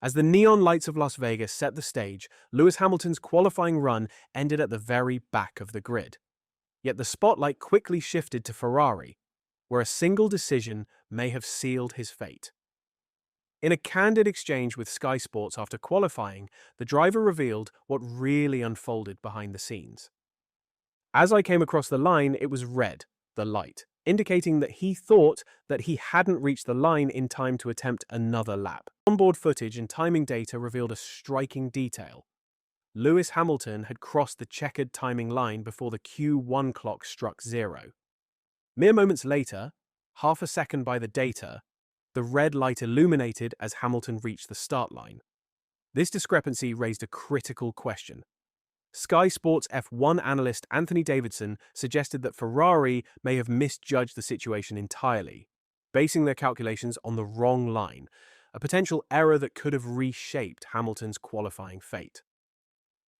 As the neon lights of Las Vegas set the stage, Lewis Hamilton's qualifying run ended at the very back of the grid. Yet the spotlight quickly shifted to Ferrari, where a single decision may have sealed his fate. In a candid exchange with Sky Sports after qualifying, the driver revealed what really unfolded behind the scenes. As I came across the line, it was red, the light, indicating that he thought that he hadn't reached the line in time to attempt another lap. Onboard footage and timing data revealed a striking detail. Lewis Hamilton had crossed the checkered timing line before the Q1 clock struck 0. Mere moments later, half a second by the data, the red light illuminated as Hamilton reached the start line. This discrepancy raised a critical question. Sky Sports F1 analyst Anthony Davidson suggested that Ferrari may have misjudged the situation entirely, basing their calculations on the wrong line, a potential error that could have reshaped Hamilton's qualifying fate.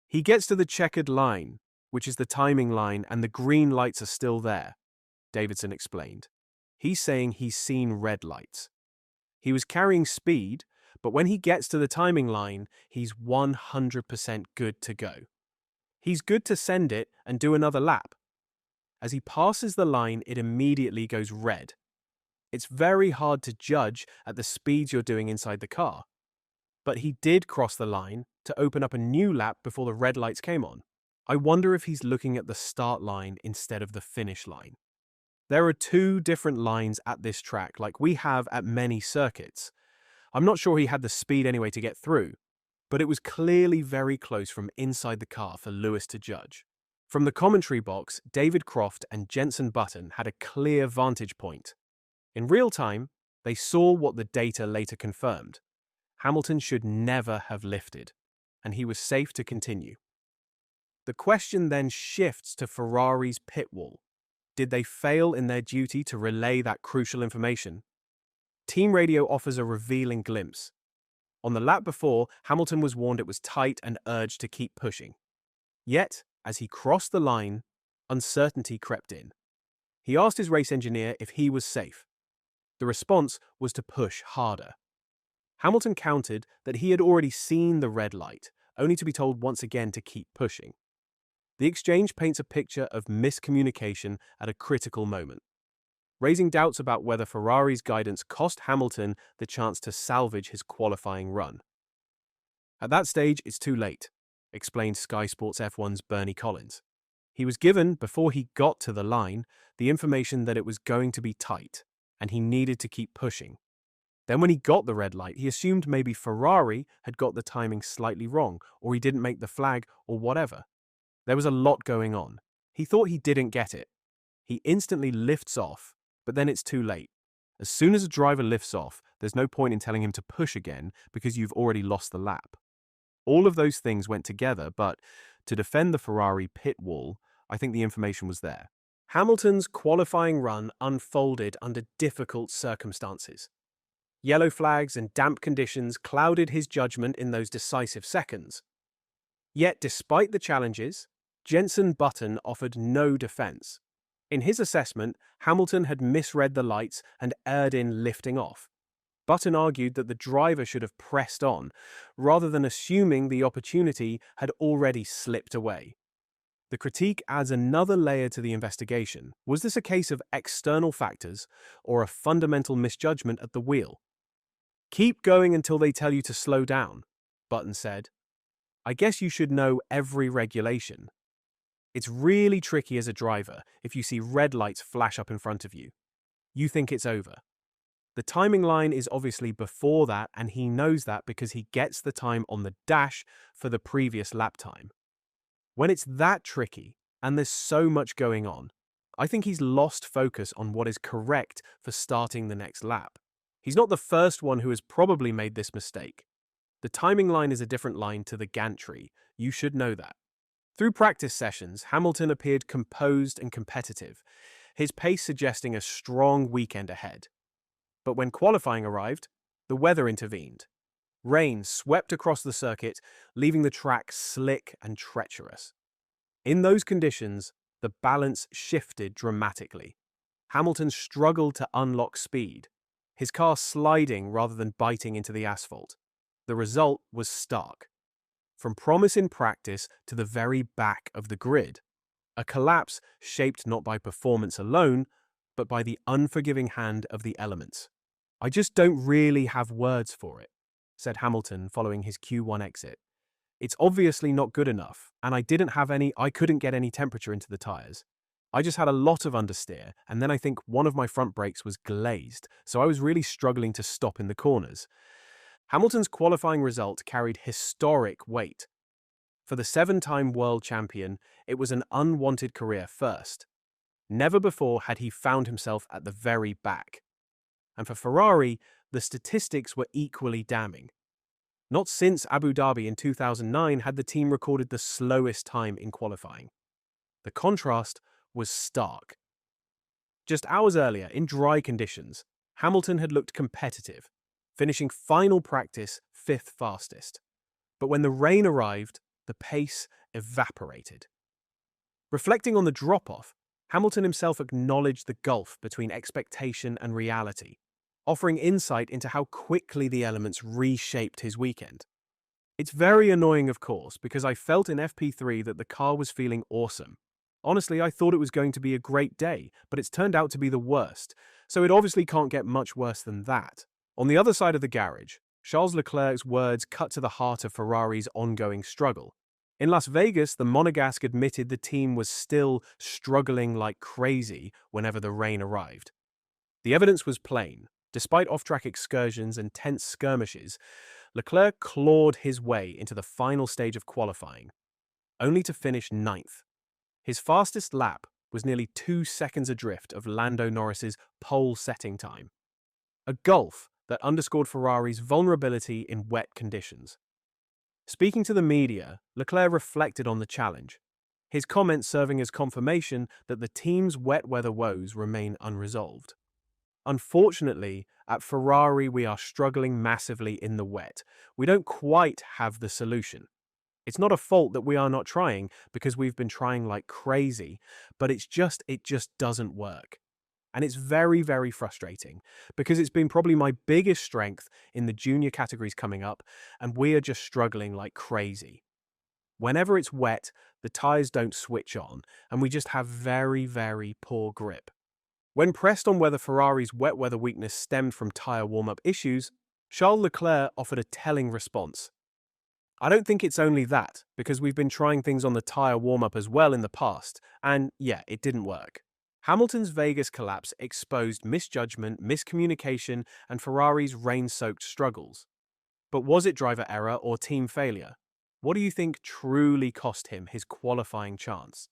He gets to the checkered line, which is the timing line, and the green lights are still there, Davidson explained. He's saying he's seen red lights. He was carrying speed, but when he gets to the timing line, he's 100% good to go. He's good to send it and do another lap. As he passes the line, it immediately goes red. It's very hard to judge at the speeds you're doing inside the car. But he did cross the line to open up a new lap before the red lights came on. I wonder if he's looking at the start line instead of the finish line. There are two different lines at this track, like we have at many circuits. I'm not sure he had the speed anyway to get through, but it was clearly very close from inside the car for Lewis to judge. From the commentary box, David Croft and Jenson Button had a clear vantage point. In real time, they saw what the data later confirmed. Hamilton should never have lifted, and he was safe to continue. The question then shifts to Ferrari's pit wall. Did they fail in their duty to relay that crucial information? Team radio offers a revealing glimpse. On the lap before, Hamilton was warned it was tight and urged to keep pushing. Yet, as he crossed the line, uncertainty crept in. He asked his race engineer if he was safe. The response was to push harder. Hamilton countered that he had already seen the red light, only to be told once again to keep pushing. The exchange paints a picture of miscommunication at a critical moment, raising doubts about whether Ferrari's guidance cost Hamilton the chance to salvage his qualifying run. At that stage, it's too late, explained Sky Sports F1's Bernie Collins. He was given, before he got to the line, the information that it was going to be tight, and he needed to keep pushing. Then when he got the red light, he assumed maybe Ferrari had got the timing slightly wrong, or he didn't make the flag, or whatever. There was a lot going on. He thought he didn't get it. He instantly lifts off, but then it's too late. As soon as a driver lifts off, there's no point in telling him to push again because you've already lost the lap. All of those things went together, but to defend the Ferrari pit wall, I think the information was there. Hamilton's qualifying run unfolded under difficult circumstances. Yellow flags and damp conditions clouded his judgment in those decisive seconds. Yet, despite the challenges, Jenson Button offered no defense. In his assessment, Hamilton had misread the lights and erred in lifting off. Button argued that the driver should have pressed on, rather than assuming the opportunity had already slipped away. The critique adds another layer to the investigation. Was this a case of external factors or a fundamental misjudgment at the wheel? "Keep going until they tell you to slow down," Button said. "I guess you should know every regulation. It's really tricky as a driver if you see red lights flash up in front of you. You think it's over. The timing line is obviously before that, and he knows that because he gets the time on the dash for the previous lap time. When it's that tricky, and there's so much going on, I think he's lost focus on what is correct for starting the next lap. He's not the first one who has probably made this mistake. The timing line is a different line to the gantry. You should know that." Through practice sessions, Hamilton appeared composed and competitive, his pace suggesting a strong weekend ahead. But when qualifying arrived, the weather intervened. Rain swept across the circuit, leaving the track slick and treacherous. In those conditions, the balance shifted dramatically. Hamilton struggled to unlock speed, his car sliding rather than biting into the asphalt. The result was stark. From promise in practice to the very back of the grid. A collapse shaped not by performance alone, but by the unforgiving hand of the elements. "I just don't really have words for it," said Hamilton following his Q1 exit. "It's obviously not good enough, and I couldn't get any temperature into the tires. I just had a lot of understeer, and then I think one of my front brakes was glazed, so I was really struggling to stop in the corners." Hamilton's qualifying result carried historic weight. For the 7-time world champion, it was an unwanted career first. Never before had he found himself at the very back. And for Ferrari, the statistics were equally damning. Not since Abu Dhabi in 2009 had the team recorded the slowest time in qualifying. The contrast was stark. Just hours earlier, in dry conditions, Hamilton had looked competitive, finishing final practice 5th fastest. But when the rain arrived, the pace evaporated. Reflecting on the drop-off, Hamilton himself acknowledged the gulf between expectation and reality, offering insight into how quickly the elements reshaped his weekend. "It's very annoying, of course, because I felt in FP3 that the car was feeling awesome. Honestly, I thought it was going to be a great day, but it's turned out to be the worst, so it obviously can't get much worse than that." On the other side of the garage, Charles Leclerc's words cut to the heart of Ferrari's ongoing struggle. In Las Vegas, the Monegasque admitted the team was still struggling like crazy whenever the rain arrived. The evidence was plain. Despite off-track excursions and tense skirmishes, Leclerc clawed his way into the final stage of qualifying, only to finish 9th. His fastest lap was nearly 2 seconds adrift of Lando Norris's pole setting time. A gulf that underscored Ferrari's vulnerability in wet conditions. Speaking to the media, Leclerc reflected on the challenge, his comments serving as confirmation that the team's wet weather woes remain unresolved. "Unfortunately, at Ferrari we are struggling massively in the wet. We don't quite have the solution. It's not a fault that we are not trying, because we've been trying like crazy, but it just doesn't work. And it's very, very frustrating, because it's been probably my biggest strength in the junior categories coming up, and we are just struggling like crazy. Whenever it's wet, the tires don't switch on, and we just have very, very poor grip." When pressed on whether Ferrari's wet weather weakness stemmed from tire warm-up issues, Charles Leclerc offered a telling response. "I don't think it's only that, because we've been trying things on the tire warm-up as well in the past, and yeah, it didn't work." Hamilton's Vegas collapse exposed misjudgment, miscommunication, and Ferrari's rain-soaked struggles. But was it driver error or team failure? What do you think truly cost him his qualifying chance?